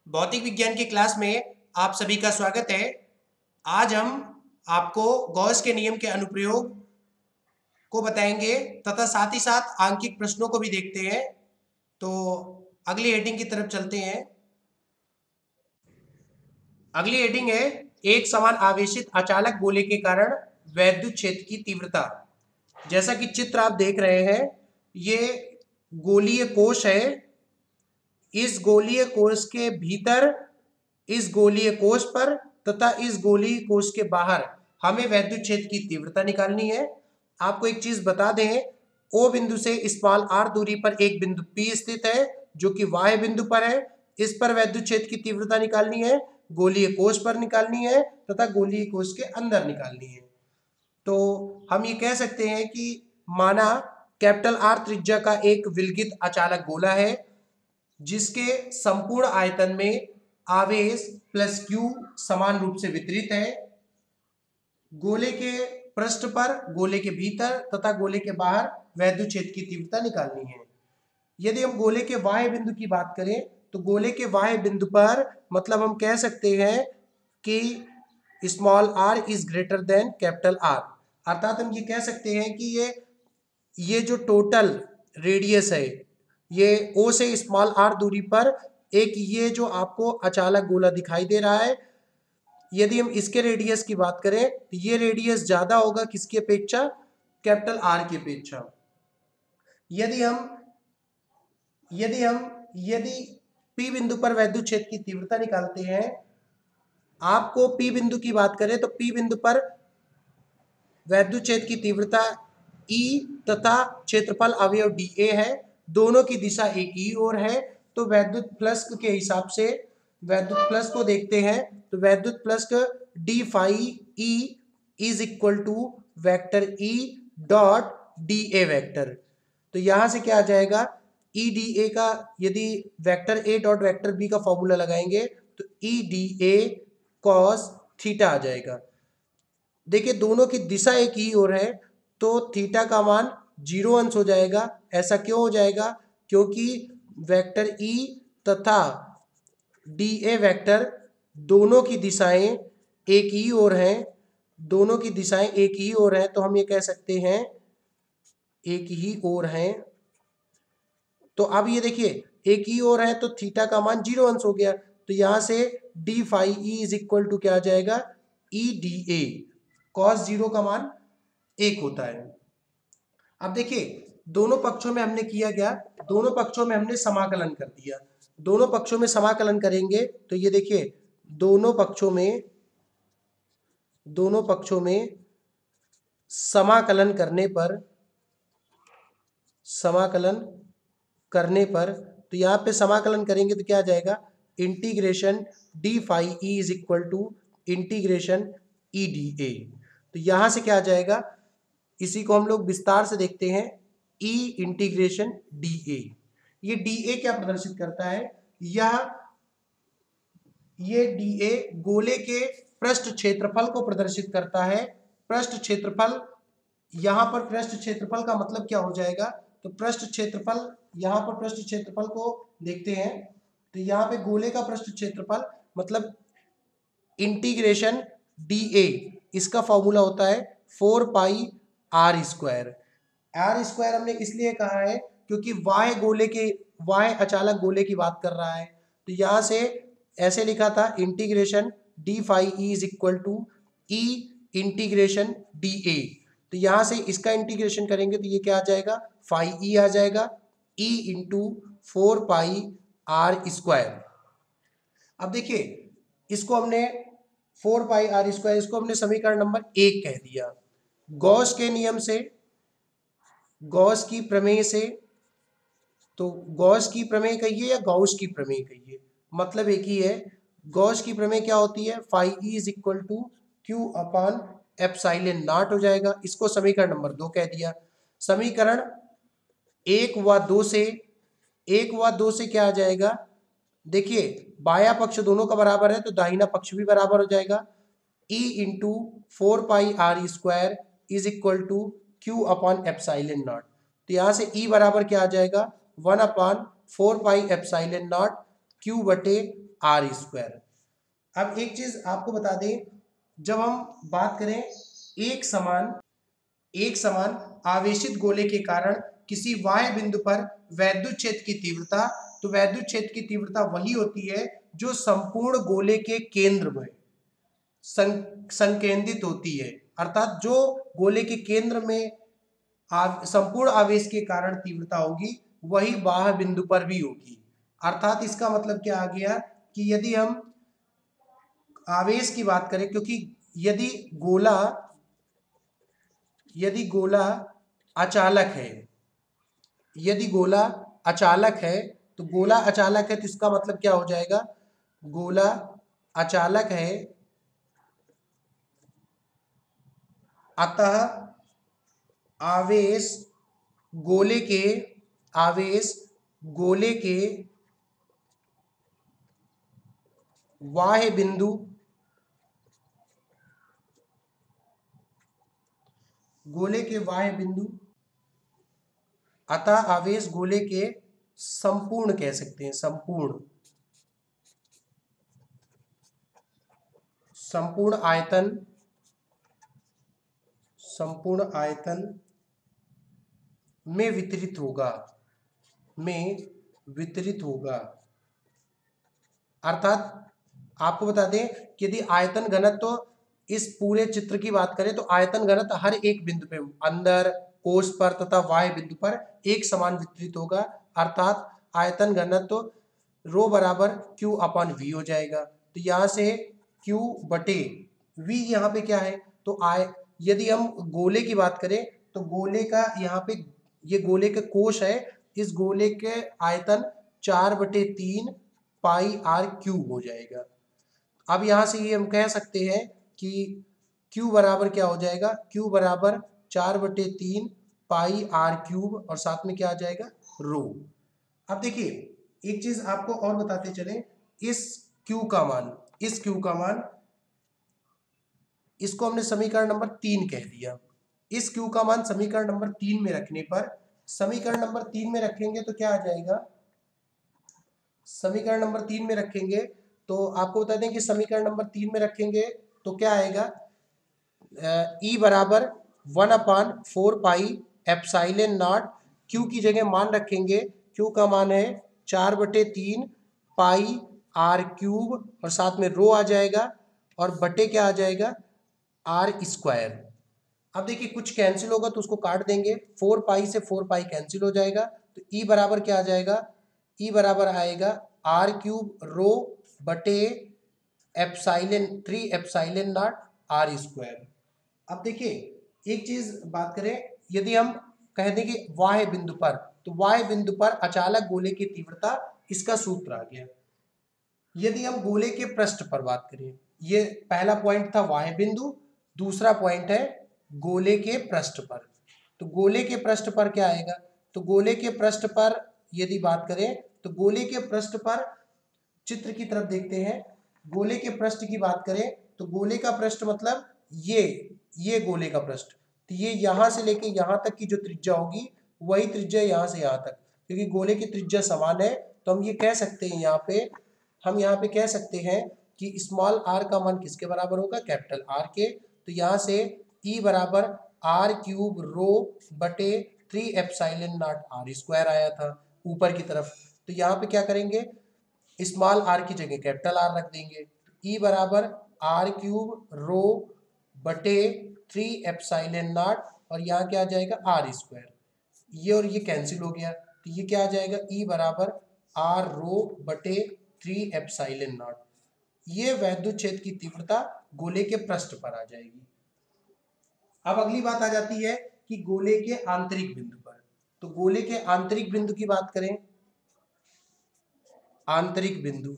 भौतिक विज्ञान की क्लास में आप सभी का स्वागत है। आज हम आपको गॉस के नियम के अनुप्रयोग को बताएंगे तथा साथ ही साथ आंकिक प्रश्नों को भी देखते हैं। तो अगली हेडिंग की तरफ चलते हैं। अगली हेडिंग है एक समान आवेशित अचालक गोले के कारण वैद्युत क्षेत्र की तीव्रता। जैसा कि चित्र आप देख रहे हैं, ये गोलीय कोश है। इस गोलीय कोश के भीतर, इस गोलीय कोश पर तथा इस गोलीय कोश के बाहर हमें वैद्युत क्षेत्र की तीव्रता निकालनी है। आपको एक चीज बता दें, ओ बिंदु से स्मॉल आर दूरी पर एक बिंदु P स्थित है जो कि वाह्य बिंदु पर है। इस पर वैद्युत क्षेत्र की तीव्रता निकालनी है, गोलीय कोश पर निकालनी है तथा गोलीय कोश के अंदर निकालनी है। तो हम ये कह सकते हैं कि माना कैपिटल आर त्रिज्या का एक विलगित अचालक गोला है जिसके संपूर्ण आयतन में आवेश प्लस क्यू समान रूप से वितरित है। गोले के पृष्ठ पर, गोले के भीतर तथा गोले के बाहर वैद्युत क्षेत्र की तीव्रता निकालनी है। यदि हम गोले के बाह्य बिंदु की बात करें तो गोले के बाह्य बिंदु पर मतलब हम कह सकते हैं कि small r is greater than capital R. अर्थात हम ये कह सकते हैं कि ये जो टोटल रेडियस है, ये ओ से स्मॉल आर दूरी पर एक ये जो आपको अचालक गोला दिखाई दे रहा है, यदि हम इसके रेडियस की बात करें तो ये रेडियस ज्यादा होगा किसकी अपेक्षा? कैपिटल आर की अपेक्षा। यदि P बिंदु पर वैद्युत क्षेत्र की तीव्रता निकालते हैं, आपको P बिंदु की बात करें तो P बिंदु पर वैद्युत क्षेत्र की तीव्रता E तथा क्षेत्रफल अवयव dA है। दोनों की दिशा एक ही ओर है। तो वैद्युत प्लस के हिसाब से वैद्युत प्लस को देखते हैं तो वैद्युत plus d phi E is equal to vector E dot dA vector. तो यहां से क्या आ जाएगा? ई डी ए का, यदि vector A dot vector B का फॉर्मूला लगाएंगे तो E D A cos theta आ जाएगा। देखिए दोनों की दिशा एक ही ओर है तो थीटा का मान 0 अंश हो जाएगा। ऐसा क्यों हो जाएगा? क्योंकि वेक्टर ई तथा डी ए वेक्टर दोनों की दिशाएं एक ही ओर हैं। दोनों की दिशाएं एक ही ओर हैं तो हम ये कह सकते हैं एक ही ओर हैं। तो अब ये देखिए एक ही ओर है तो थीटा का मान 0 अंश हो गया। तो यहां से d phi E is equal to क्या आ जाएगा? ई डी ए कॉस 0 का मान 1 होता है। अब देखिए दोनों पक्षों में हमने किया क्या? दोनों पक्षों में हमने समाकलन कर दिया। दोनों पक्षों में समाकलन करेंगे तो ये देखिए दोनों पक्षों में समाकलन करने पर तो यहाँ पे समाकलन करेंगे तो क्या आ जाएगा? Integration d phi E is equal to integration E D A. तो यहाँ से क्या आ जाएगा? इसी को हम लोग विस्तार से देखते हैं। ई इंटीग्रेशन डी ए, ये डी ए क्या प्रदर्शित करता है? ये डी ए गोले के पृष्ठ क्षेत्रफल को प्रदर्शित करता है। पृष्ठ क्षेत्रफल, यहाँ पर पृष्ठ क्षेत्रफल का मतलब क्या हो जाएगा? तो पृष्ठ क्षेत्रफल, यहाँ पर पृष्ठ क्षेत्रफल को देखते हैं तो यहाँ पे गोले का पृष्ठ क्षेत्रफल मतलब इंटीग्रेशन डी ए, इसका फॉर्मूला होता है 4 pi r square. Are square हमने इसलिए कहा है क्योंकि वाह्य अचालक गोले की बात कर रहा है। तो यहाँ से ऐसे लिखा था integration d phi E is equal to E integration d A. तो यहाँ से इसका इंटीग्रेशन करेंगे तो ये क्या आ जाएगा? फाई ई आ जाएगा, E into 4 pi r square. अब देखिए इसको हमने 4 पाई आर स्क्वायर, इसको हमने समीकरण नंबर 1 कह दिया। गॉस के नियम से, गॉस की प्रमेय से, तो गॉस की प्रमेय कहिए या गॉस की प्रमेय कहिए, मतलब एक ही है। गॉस की प्रमेय क्या होती है? Phi E is equal to q upon epsilon naught हो जाएगा। इसको समीकरण नंबर 2 कह दिया। समीकरण 1 व 2 से क्या आ जाएगा? देखिए बाया पक्ष दोनों का बराबर है तो दाहिना पक्ष भी बराबर हो जाएगा। E into 4 pi r square is equal to q upon epsilon naught. तो यहाँ से ई बराबर क्या आ जाएगा? 1 upon 4 pi epsilon naught q बटे आर स्क्वायर। अब एक चीज आपको बता दें, जब हम बात करें एक समान आवेशित गोले के कारण किसी बाह्य बिंदु पर वैद्युत क्षेत्र की तीव्रता, तो वैद्युत क्षेत्र की तीव्रता वही होती है जो संपूर्ण गोले के केंद्र में संकेंद्रित होती है, अर्थात जो गोले के केंद्र में संपूर्ण आवेश के कारण तीव्रता होगी वही बाह्य बिंदु पर भी होगी। अर्थात इसका मतलब क्या आ गया कि यदि हम आवेश की बात करें, क्योंकि यदि गोला अचालक है, यदि गोला अचालक है तो इसका मतलब क्या हो जाएगा, गोला अचालक है अतः आवेश गोले के बाह्य बिंदु अतः आवेश गोले के संपूर्ण कह सकते हैं, संपूर्ण आयतन में वितरित होगा। अर्थात आपको बता दें कि यदि आयतन घनत्व, इस पूरे चित्र की बात करें तो आयतन घनत्व हर एक बिंदु पे, अंदर, कोष पर तथा बाह्य बिंदु पर एक समान वितरित होगा। अर्थात आयतन घनत्व रो बराबर Q अपॉन V हो जाएगा। तो यहां से Q बटे V यहाँ पे क्या है, तो यदि हम गोले की बात करें तो गोले का यहाँ पे, ये गोले के कोष है, इस गोले के आयतन 4/3 पाई आर क्यूब हो जाएगा। अब यहां से ये हम कह सकते हैं कि Q बराबर क्या हो जाएगा, Q बराबर 4/3 पाई आर क्यूब और साथ में क्या आ जाएगा, रो। अब देखिए एक चीज आपको और बताते चले, इस Q का मान इसको हमने समीकरण नंबर 3 कह दिया। इस Q का मान समीकरण नंबर 3 में रखने पर, समीकरण नंबर 3 में रखेंगे तो क्या आ जाएगा, समीकरण नंबर 3 में रखेंगे तो आपको बता दें कि समीकरण नंबर 3 में रखेंगे तो क्या आएगा, E बराबर 1/4 पाई एप्सिलॉन नॉट, Q की जगह मान रखेंगे, Q का मान है 4/3 पाई आर क्यूब और साथ में रो आ जाएगा और बटे क्या आ जाएगा, आर स्क्वायर। अब देखिए कुछ कैंसिल होगा तो उसको काट देंगे, 4 पाई से 4 पाई कैंसिल हो जाएगा, तो E बराबर क्या आ जाएगा, E बराबर आएगा आर क्यूब रो बटे 3 एप्सिलॉन नॉट आर स्क्वायर। अब देखिए एक चीज बात करें, यदि हम कह दें कि बाह्य बिंदु पर, तो बाह्य बिंदु पर अचालक गोले की तीव्रता, इसका सूत्र आ गया। यदि हम गोले के पृष्ठ पर बात करें, ये पहला पॉइंट था बाह्य बिंदु, दूसरा पॉइंट है गोले के पृष्ठ पर। तो गोले के पृष्ठ पर क्या आएगा, तो गोले के पृष्ठ पर यदि बात करें तो गोले के पृष्ठ पर चित्र की तरफ देखते हैं, गोले के पृष्ठ की बात करें तो गोले का पृष्ठ मतलब ये गोले का पृष्ठ, तो ये यहां से लेके यहां तक की जो त्रिज्या होगी वही त्रिज्या यहां से यहां तक, क्योंकि गोले की त्रिज्या समान है तो हम ये कह सकते हैं, हम यहाँ पे कह सकते हैं कि स्मॉल r का मान किसके बराबर होगा, कैपिटल R के। तो यहाँ से E बराबर आर क्यूब रो बटे 3 एप्सिलॉन नॉट आर स्क्वायर आया था ऊपर की तरफ। तो यहाँ पे क्या करेंगे, स्मॉल r की जगह कैपिटल R रख देंगे, E बराबर आर क्यूब रो बटे 3 एप्सिलॉन नॉट और यहाँ क्या आ जाएगा, आर स्क्वायर। ये और ये कैंसिल हो गया तो ये क्या आ जाएगा, E बराबर आर रो बटे 3 एप्सिलॉन नॉट। ये वैद्युत क्षेत्र की तीव्रता गोले के पृष्ठ पर आ जाएगी। अब अगली बात आ जाती है कि गोले के आंतरिक बिंदु पर, तो गोले के आंतरिक बिंदु की बात करें, आंतरिक बिंदु,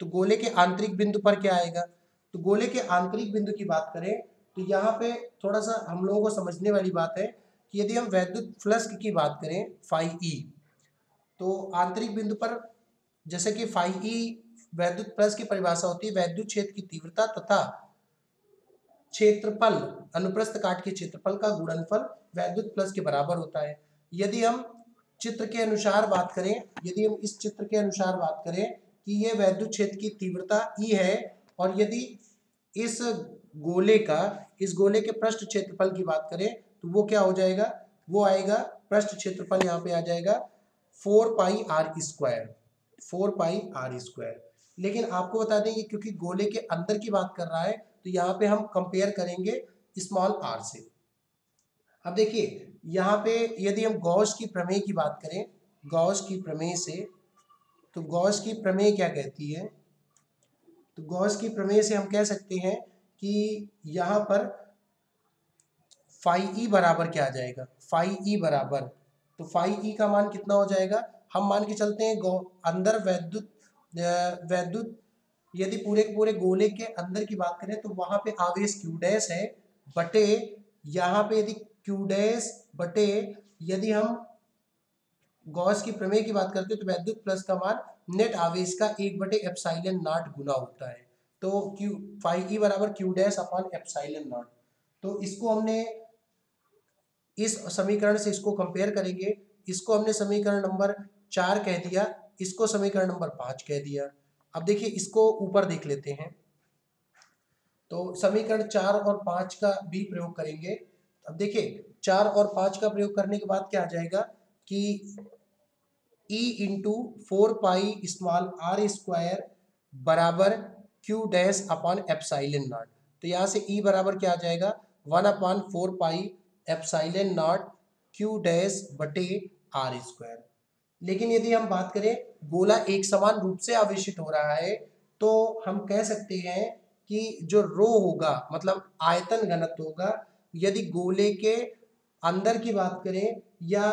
तो गोले के आंतरिक बिंदु पर क्या आएगा, तो गोले के आंतरिक बिंदु की बात करें तो यहाँ पे थोड़ा सा हम लोगों को समझने वाली बात है कि यदि हम वैद्युत फ्लक्स की बात करें फाई ई, तो आंतरिक बिंदु पर जैसे कि फाई ई वैद्युत फ्लक्स की परिभाषा होती है वैद्युत क्षेत्र की तीव्रता तथा क्षेत्रफल, अनुप्रस्थ काट के क्षेत्रफल का गुणनफल वैद्युत फ्लक्स के बराबर होता है। यदि हम चित्र के अनुसार बात करें, यदि हम इस चित्र के अनुसार बात करें कि ये वैद्युत क्षेत्र की तीव्रता E है, और यदि इस गोले के पृष्ठ क्षेत्रफल की बात करें तो वो क्या हो जाएगा, वो आएगा पृष्ठ क्षेत्रफल यहाँ पे आ जाएगा 4πr²। लेकिन आपको बता दें कि क्योंकि गोले के अंदर की बात कर रहा है तो यहाँ पे हम कंपेयर करेंगे स्मॉल r से। अब देखिए यहाँ पे यदि हम गॉस की प्रमेय की बात करें, गॉस की प्रमेय से, तो गॉस की प्रमेय क्या कहती है, तो गॉस की प्रमेय से हम कह सकते हैं कि यहाँ पर फाई ई बराबर क्या आ जाएगा, फाई ई बराबर, तो फाई ई का मान कितना हो जाएगा, हम मान के चलते हैं अंदर वैद्युत यदि पूरे के पूरे गोले के अंदर की बात करें तो वहां पे आवेश क्यू डैश है बटे, यहाँ पे यदि क्यू डैश बटे, यदि हम गॉस की प्रमेय की बात करते हैं तो वैद्युत प्लस का मान नेट आवेश का 1/ε0 गुना होता है, तो क्यू फाई ई बराबर क्यू डैश अपॉन ε0। तो इसको हमने इस समीकरण से इसको कंपेयर करेंगे, इसको हमने समीकरण नंबर 4 कह दिया, इसको समीकरण नंबर 5 कह दिया। अब देखिए इसको ऊपर देख लेते हैं, तो समीकरण 4 और 5 का भी प्रयोग करेंगे। अब देखिए 4 और 5 का प्रयोग करने के बाद क्या आ जाएगा कि E इंटू 4πr² बराबर क्यू डैश अपॉन ε0। तो यहाँ से E बराबर क्या आ जाएगा, 1/4πε0 क्यू डैश बटे r²। लेकिन यदि हम बात करें गोला एक समान रूप से आवेशित हो रहा है तो हम कह सकते हैं कि जो रो होगा मतलब आयतन घनत्व होगा, यदि गोले के अंदर की बात करें या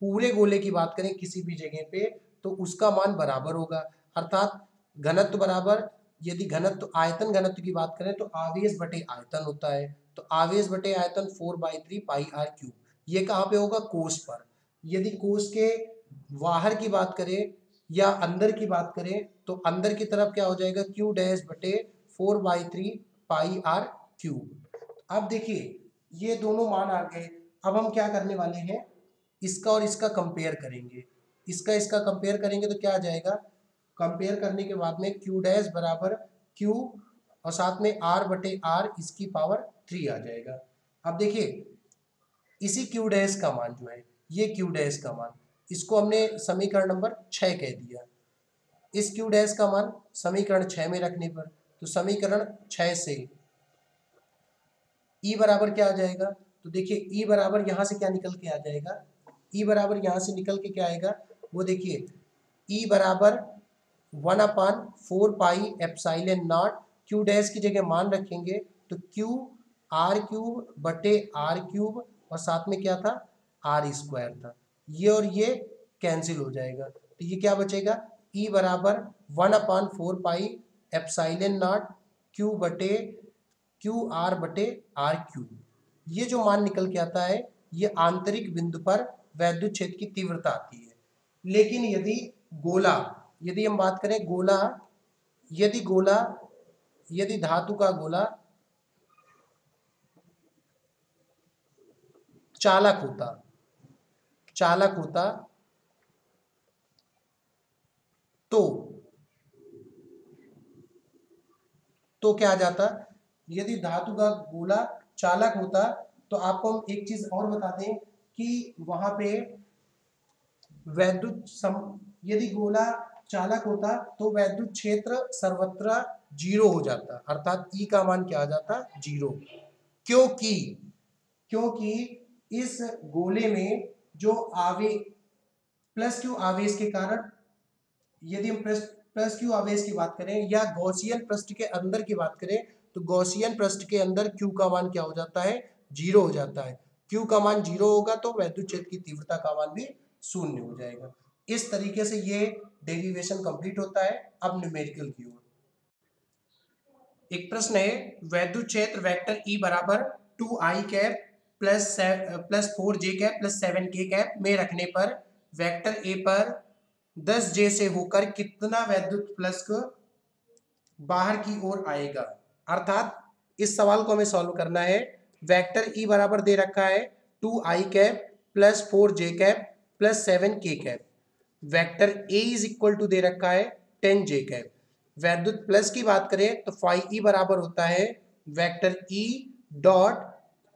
पूरे गोले की बात करें किसी भी जगह पे, तो उसका मान बराबर होगा, अर्थात घनत्व बराबर, यदि घनत्व आयतन घनत्व की बात करें तो आवेश बटे आयतन होता है, तो आवेश बटे आयतन 4/3πr³। ये कहाँ पे होगा, कोष पर। यदि कोष के बाहर की बात करें या अंदर की बात करें तो अंदर की तरफ क्या हो जाएगा, क्यू डैश बटे 4/3πr³। अब देखिए ये दोनों मान आ गए, अब हम क्या करने वाले हैं, इसका और इसका कंपेयर करेंगे, इसका कंपेयर करेंगे तो क्या आ जाएगा, कंपेयर करने के बाद में क्यू डैश बराबर क्यू और साथ में r बटे r इसकी पावर 3 आ जाएगा। अब देखिए इसी क्यू डैश का मान जो है, ये क्यू डैश का मान, इसको हमने समीकरण नंबर 6 कह दिया, इस क्यू डैश का मान समीकरण 6 में रखने पर, तो समीकरण 6 से E बराबर क्या आ जाएगा, तो देखिए E बराबर यहाँ से क्या निकल के आ जाएगा, E बराबर यहाँ से निकल के क्या आएगा, वो देखिए E बराबर 1/4πε0 क्यू डैश की जगह मान रखेंगे तो क्यू r³ बटे r³ और साथ में क्या था, r² था, ये और ये कैंसिल हो जाएगा, तो ये क्या बचेगा, E बराबर 1/4πε0 QR बटे r³। ये जो मान निकल के आता है ये आंतरिक बिंदु पर वैद्युत क्षेत्र की तीव्रता आती है। लेकिन यदि हम बात करें यदि धातु का गोला चालक होता तो क्या आ जाता, यदि धातु का गोला चालक होता तो आपको हम एक चीज और बता दें कि वहां पे यदि गोला चालक होता तो वैद्युत क्षेत्र सर्वत्र 0 हो जाता, अर्थात E का मान क्या आ जाता, 0, क्योंकि इस गोले में जो प्लस क्यू आवेश के कारण, यदि हम प्लस क्यू आवेश की बात करें या गॉसियन पृष्ठ के अंदर की बात करें तो गॉसियन पृष्ठ के अंदर क्यू का मान क्या हो जाता है, 0 हो जाता है। क्यू का मान 0 होगा तो वैद्युत क्षेत्र की तीव्रता का मान भी 0 हो जाएगा। इस तरीके से ये डेरिवेशन कंप्लीट होता है। अब न्यूमेरिकल की ओर एक प्रश्न है, वैद्युत क्षेत्र वेक्टर E बराबर 2i plus 4j plus 7k में रखने पर वेक्टर A पर 10j से होकर कितना वैद्युत प्लस बाहर की ओर आएगा। अर्थात इस सवाल को हमें सॉल्व करना है। वेक्टर E बराबर दे रखा है 2i plus 4j plus 7 K cap. Vector A is equal to दे रखा है 10 जे कैप। वैद्युत प्लस की बात करें तो फाई ई बराबर होता है vector E dot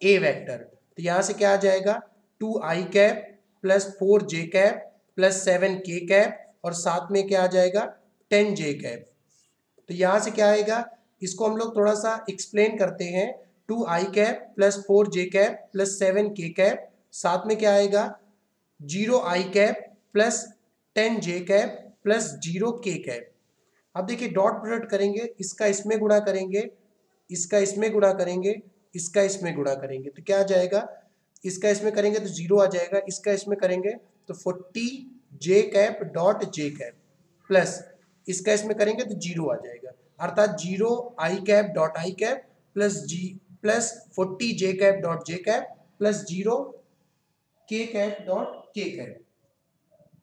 A vector. तो यहां से क्या आ जाएगा 2 आई कैप प्लस 4 जे कैप प्लस 7 के कैप और साथ में क्या आ जाएगा 10 जे कैप। तो यहां से क्या आएगा, इसको हम लोग थोड़ा सा एक्सप्लेन करते हैं। 2 आई कैप प्लस 4 जे कैप प्लस 7 के कैप, साथ में क्या आएगा 0 I cap plus 10 J cap plus 0 K cap. अब देखिए डॉट प्रोडक्ट करेंगे, इसका इसमें गुणा करेंगे, इसका इसमें गुणा करेंगे, इसका इसमें गुणा करेंगे, तो क्या आ जाएगा, इसका इसमें करेंगे तो 0 आ जाएगा, इसका इसमें करेंगे तो 40 J cap dot J cap plus इसका इसमें करेंगे तो 0 आ जाएगा, अर्थात 0 I cap dot I cap plus 40 J cap dot J cap plus 0 K cap dot के कैप।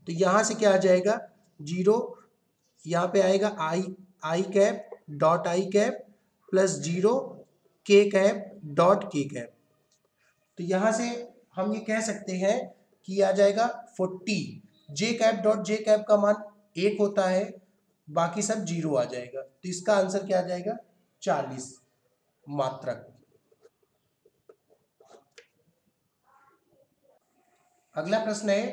तो यहां से क्या आ जाएगा 0, यहाँ पे आएगा I cap dot I cap plus 0 K cap dot के कैप। तो यहां से हम ये कह सकते हैं कि आ जाएगा 40 J cap dot J cap का मान 1 होता है, बाकी सब 0 आ जाएगा। तो इसका आंसर क्या आ जाएगा 40 मात्रक। अगला प्रश्न है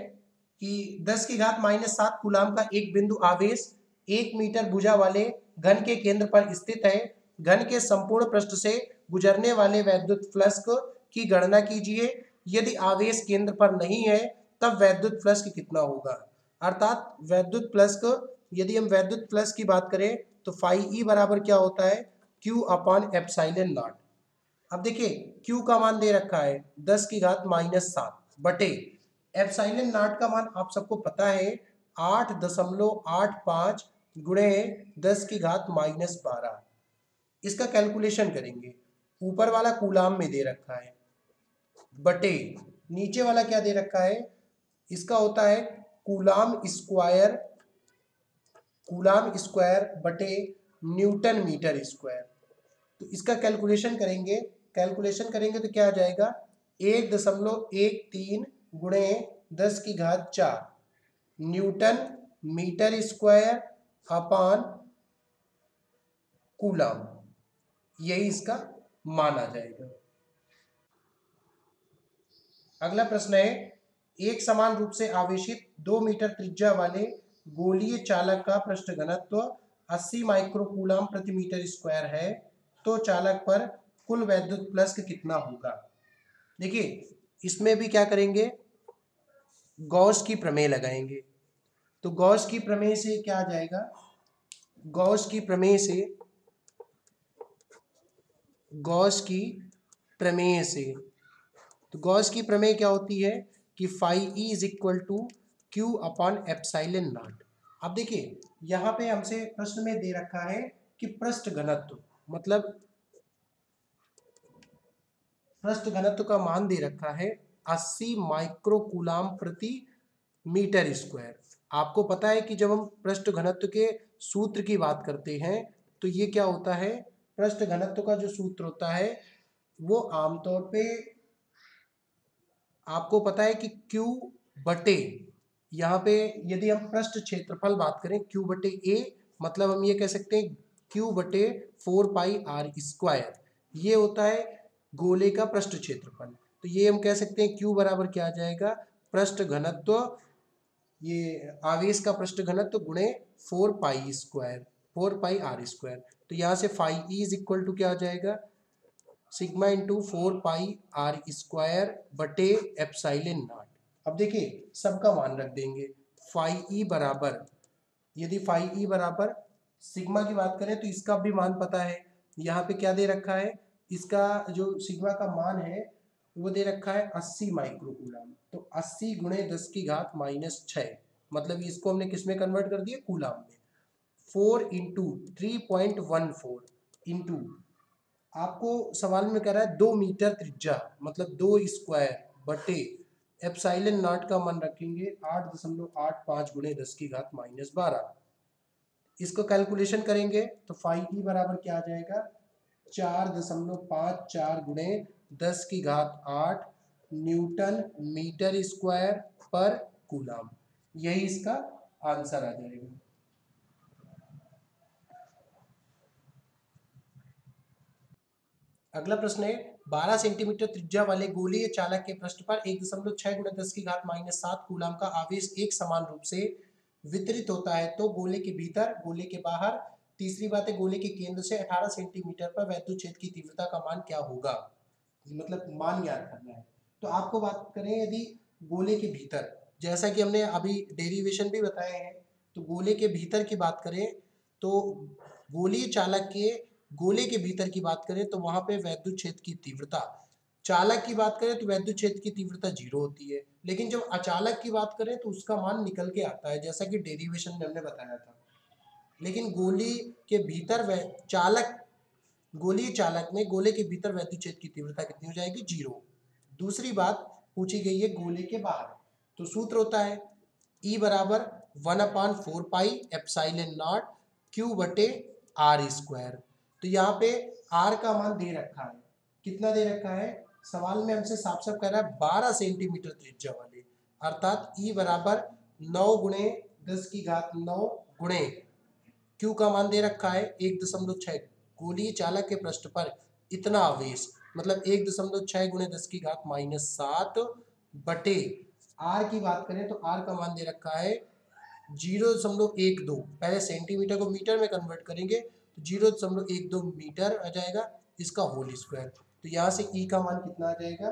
कि 10 की घात -7 कूलाम का एक बिंदु आवेश 1 मीटर भुजा वाले घन के केंद्र पर स्थित है। घन के संपूर्ण पृष्ठ से गुजरने वाले वैद्युत फ्लक्स की गणना कीजिए। यदि आवेश केंद्र पर नहीं है तब वैद्युत फ्लक्स कितना होगा। अर्थात वैद्युत फ्लक्स, यदि हम वैद्युत फ्लक्स की बात करें तो फाई ई बराबर क्या होता है Q अपॉन एप्सिलॉन नॉट। अब देखिए Q का मान दे रखा है 10 की घात -7 बटे एप्सिलॉन नॉट का मान आप सबको पता है 8.85 गुणे 10 की घात -12। इसका कैलकुलेशन करेंगे, ऊपर वाला कूलाम में दे रखा है बटे नीचे वाला क्या दे रखा है, इसका होता है कूलाम स्क्वायर बटे न्यूटन मीटर स्क्वायर। तो इसका कैलकुलेशन करेंगे तो क्या आ जाएगा 1.13 गुणे 10 की घात 4 newton metre square upon coulomb, यही इसका मान आ जाएगा। अगला प्रश्न है एक समान रूप से आवेशित 2 मीटर त्रिज्या वाले गोलीय चालक का पृष्ठ घनत्व 80 माइक्रोकूलम प्रति मीटर स्क्वायर है, तो चालक पर कुल वैद्युत फ्लक्स कितना होगा। देखिए इसमें भी क्या करेंगे, गॉस की प्रमेय लगाएंगे। तो गॉस की प्रमेय से क्या आ जाएगा, गॉस की प्रमेय से तो गॉस की प्रमेय क्या होती है कि phi E is equal to q upon epsilon naught. अब देखिए यहाँ पे हमसे प्रश्न में दे रखा है कि पृष्ठ घनत्व, मतलब पृष्ठ घनत्व का मान दे रखा है 80 माइक्रोकूलम प्रति मीटर स्क्वायर। आपको पता है कि जब हम पृष्ठ घनत्व के सूत्र की बात करते हैं तो ये क्या होता है, पृष्ठ घनत्व का जो सूत्र होता है वो आमतौर पे आपको पता है कि Q बटे, यहाँ पे यदि हम पृष्ठ क्षेत्रफल बात करें Q बटे A, मतलब हम ये कह सकते हैं Q बटे 4 पाई आर स्क्वायर, ये होता है गोले का पृष्ठ क्षेत्रफल। तो ये हम कह सकते हैं Q बराबर क्या आ जाएगा, पृष्ठ घनत्व, ये आवेश का पृष्ठ घनत्व गुणे 4 pi square, 4 pi r square. तो यहाँ से phi E is equal to क्या आ जाएगा sigma into 4 pi r square बटे एप्सिलॉन नॉट। अब देखिए सबका मान रख देंगे, फाई ई बराबर, यदि फाई ई बराबर सिग्मा की बात करें तो इसका भी मान पता है, यहाँ पे क्या दे रखा है, इसका जो सिग्मा का मान है वो दे रखा है 80 माइक्रोकूलम। तो 80 गुणे 10 की घात -6, मतलब इसको हमने किस में कन्वर्ट कर दिया कूलम में। 4 इंटू 3.14 इंटू, आपको सवाल में कह रहा है 2 मीटर त्रिज्या मतलब 2 स्क्वायर बटे एप्सिलॉन नॉट का मान रखेंगे 8.85 गुणे 10 की घात -12। इसको कैलकुलेशन करेंगे तो फाई ई बराबर क्या आ जाएगा 4.54 गुणे 10 की घात 8 न्यूटन मीटर स्क्वायर पर कूलाम। यही इसका आंसर आ जाएगा। अगला प्रश्न है 12 सेंटीमीटर त्रिज्या वाले गोलीय चालक के पृष्ठ पर 1.6 × 10⁻⁷ कूलाम का आवेश एक समान रूप से वितरित होता है तो गोले के भीतर, गोले के बाहर, तीसरी बात है गोले के केंद्र से 18 सेंटीमीटर पर वैद्युत क्षेत्र की तीव्रता का मान क्या होगा, मतलब मान ज्ञात करना है। तो आपको बात करें यदि गोले के भीतर, जैसा कि हमने अभी डेरिवेशन भी बताए हैं, तो गोले के भीतर की बात करें तो गोलीय चालक के गोले के भीतर की बात करें तो वहां पे वैद्युत क्षेत्र की तीव्रता, चालक की बात करें तो वैद्युत क्षेत्र की तीव्रता 0 होती है, लेकिन जब अचालक की बात करें तो उसका मान निकल के आता है, जैसा कि डेरिवेशन में हमने बताया था। लेकिन गोली के भीतर चालक, गोलीय चालक में गोले के भीतर वैद्युत क्षेत्र की तीव्रता कितनी हो जाएगी, 0। दूसरी बात पूछी गई है गोले के बाहर, तो सूत्र होता है E बराबर 1/4 पाई एप्सिलॉन नॉट Q बटे R स्क्वायर। तो यहाँ पे R का मान दे रखा है, कितना दे रखा है, सवाल में हमसे साफ साफ कह रहा है 12 सेंटीमीटर त्रिज्या वाले, अर्थात E बराबर 9 × 10⁹ गुणे Q का मान दे रखा है 1.6, गोलीय चालक के पृष्ठ पर इतना आवेश, मतलब 1.6 × 10⁻⁷ बटे R की बात करें तो R का मान दे रखा है 0.12, पहले सेंटीमीटर को मीटर में कन्वर्ट करेंगे तो 0.12 मीटर आ जाएगा, इसका होल स्क्वायर। तो यहाँ से E का मान कितना आ जाएगा,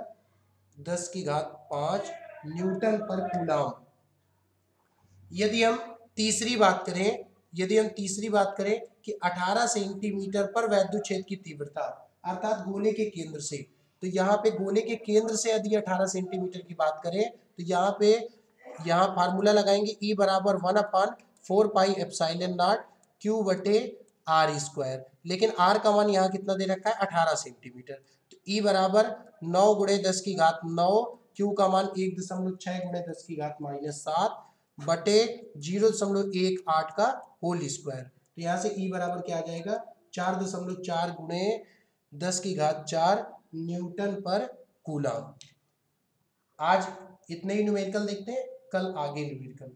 10⁵ न्यूटन पर कूलाम। यदि हम तीसरी बात करें कि 18 सेंटीमीटर पर वैद्युत क्षेत्र की तीव्रता, अर्थात गोले के केंद्र से, तो यहाँ पे गोले के केंद्र से यदि 18 सेंटीमीटर की बात करें तो यहाँ फार्मूला लगाएंगे E बराबर 1/4 पाई एप्सिलॉन नॉट Q बटे R स्क्वायर, लेकिन R का मान यहाँ कितना दे रखा है, 18 सेंटीमीटर, तो E बराबर 9 × 10⁹, Q का मान 1.6 × 10⁻⁷ बटे 0.18 का होल स्क्वायर। तो यहाँ से E बराबर क्या आ जाएगा, 4.4 × 10⁴ न्यूटन पर कूलाम। आज इतने ही न्यूमेरिकल देखते हैं, कल आगे न्यूमेरिकल।